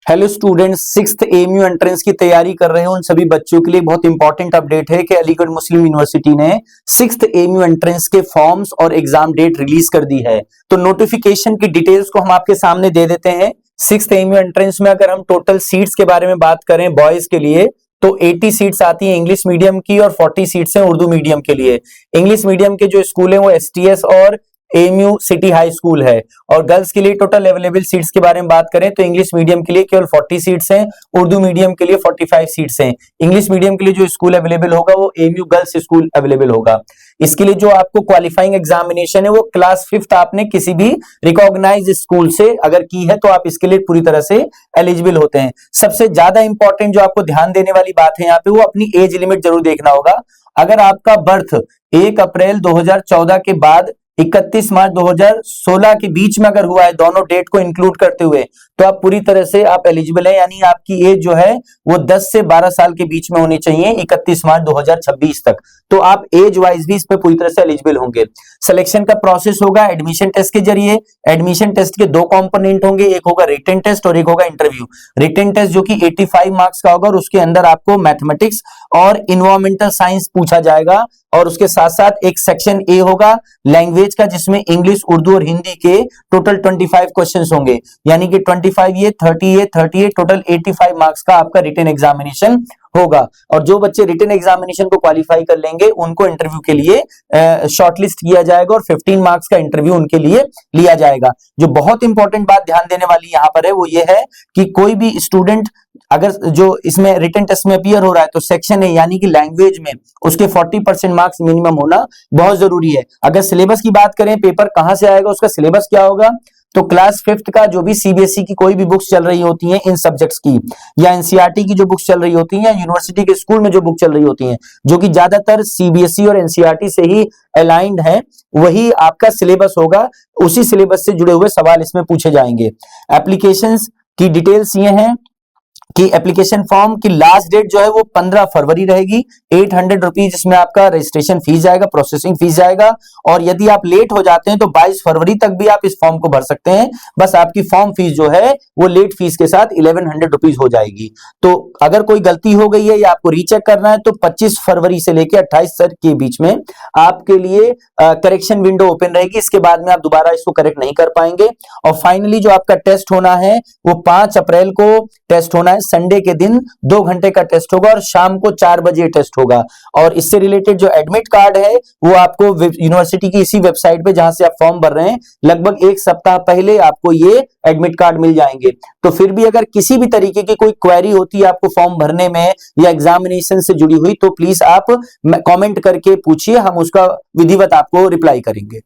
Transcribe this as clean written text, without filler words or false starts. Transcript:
Hello students, sixth AMU entrance की तैयारी कर रहे हैं उन सभी बच्चों के लिए बहुत इंपॉर्टेंट अपडेट है कि अलीगढ़ मुस्लिम यूनिवर्सिटी ने सिक्स्थ एएमयू एंट्रेंस के फॉर्म्स और एग्जाम डेट रिलीज कर दी है। तो नोटिफिकेशन की डिटेल्स को हम आपके सामने दे देते हैं। सिक्स्थ एएमयू एंट्रेंस में अगर हम टोटल सीट्स के बारे में बात करें बॉयज के लिए तो 80 सीट्स आती हैं इंग्लिश मीडियम की और 40 सीट्स हैं उर्दू मीडियम के लिए। इंग्लिश मीडियम के जो स्कूल हैं वो एसटीएस और एएमयू सिटी हाई स्कूल है। और गर्ल्स के लिए टोटल अवेलेबल सीट्स के बारे में बात करें तो इंग्लिश मीडियम के लिए केवल 40 सीट्स हैं, उर्दू मीडियम के लिए 45 सीट्स हैं। इंग्लिश मीडियम के लिए जो स्कूल अवेलेबल होगा वो एएमयू गर्ल्स स्कूल अवेलेबल होगा। इसके लिए जो आपको क्वालिफाइंग एग्जामिनेशन है वो क्लास 5th आपने किसी भी रिकॉग्नाइज्ड स्कूल से अगर की है तो आप इसके लिए पूरी तरह से एलिजिबल होते हैं। सबसे ज्यादा इंपॉर्टेंट जो आपको ध्यान देने वाली बात है यहाँ पे वो अपनी एज लिमिट जरूर देखना होगा। अगर आपका बर्थ 1 अप्रैल 2014 के बाद 31 मार्च 2016 के बीच में अगर हुआ है, दोनों डेट को इंक्लूड करते हुए, तो आप पूरी तरह से आप एलिजिबल हैं। यानी आपकी एज जो है वो 10 से 12 साल के बीच में होनी चाहिए 31 मार्च 2026 तक। तो आप एज वाइज भी इस पे पूरी तरह से एलिजिबल होंगे। सिलेक्शन का प्रोसेस होगा एडमिशन टेस्ट के जरिए। एडमिशन टेस्ट के दो कंपोनेंट होंगे, एक होगा रिटन टेस्ट और एक होगा इंटरव्यू। रिटन टेस्ट जो कि 85 मार्क्स का होगा और उसके अंदर आपको मैथमेटिक्स और इन्वायरमेंटल साइंस पूछा जाएगा। और उसके साथ साथ एक सेक्शन ए होगा लैंग्वेज का, जिसमें इंग्लिश, उर्दू और हिंदी के टोटल 25 क्वेश्चंस होंगे। यानी कि 25 ये 38 टोटल 85 मार्क्स का आपका रिटन एग्जामिनेशन होगा। और जो बच्चे रिटन एग्जामिनेशन को क्वालिफाई कर लेंगे उनको इंटरव्यू के लिए शॉर्टलिस्ट किया जाएगा और 15 मार्क्स का इंटरव्यू उनके लिए लिया जाएगा। जो बहुत इंपॉर्टेंट बात ध्यान देने वाली यहाँ पर है वो ये है कि कोई भी स्टूडेंट अगर जो इसमें रिटन टेस्ट में अपीयर हो रहा है तो सेक्शन है यानी कि लैंग्वेज में उसके 40% मार्क्स मिनिमम होना बहुत जरूरी है। अगर सिलेबस की बात करें, पेपर कहां से आएगा, उसका सिलेबस क्या होगा, तो क्लास 5th का जो भी सीबीएसई की कोई भी बुक्स चल रही होती हैं इन सब्जेक्ट्स की, या एनसीईआरटी की जो बुक्स चल रही होती हैं, या यूनिवर्सिटी के स्कूल में जो बुक चल रही होती हैं, जो कि ज्यादातर सीबीएसई और एनसीईआरटी से ही अलाइंड है, वही आपका सिलेबस होगा। उसी सिलेबस से जुड़े हुए सवाल इसमें पूछे जाएंगे। एप्लीकेशंस की डिटेल्स ये हैं कि एप्लीकेशन फॉर्म की लास्ट डेट जो है वो 15 फरवरी रहेगी। 800 रुपीज इसमें आपका रजिस्ट्रेशन फीस जाएगा, प्रोसेसिंग फीस जाएगा। और यदि आप लेट हो जाते हैं तो 22 फरवरी तक भी आप इस फॉर्म को भर सकते हैं। बस आपकी फॉर्म फीस जो है वो लेट फीस के साथ 1100 रुपीज हो जाएगी। तो अगर कोई गलती हो गई है या आपको रीचेक करना है तो 25 फरवरी से लेकर 28 तक के बीच में आपके लिए करेक्शन विंडो ओपन रहेगी। इसके बाद में आप दोबारा इसको करेक्ट नहीं कर पाएंगे। और फाइनली जो आपका टेस्ट होना है वो 5 अप्रैल को टेस्ट होना है। संडे के दिन 2 घंटे का टेस्ट होगा और शाम को 4 बजे टेस्ट होगा। और इससे रिलेटेड जो एडमिट कार्ड है वो आपको यूनिवर्सिटी की इसी वेबसाइट पे जहां से आप फॉर्म भर रहे हैं लगभग 1 सप्ताह पहले आपको ये एडमिट कार्ड मिल जाएंगे। तो फिर भी अगर किसी भी तरीके की कोई क्वेरी होती है आपको फॉर्म भरने में या एग्जामिनेशन से जुड़ी हुई तो प्लीज आप कमेंट करके पूछिए, हम उसका विधिवत आपको रिप्लाई करेंगे।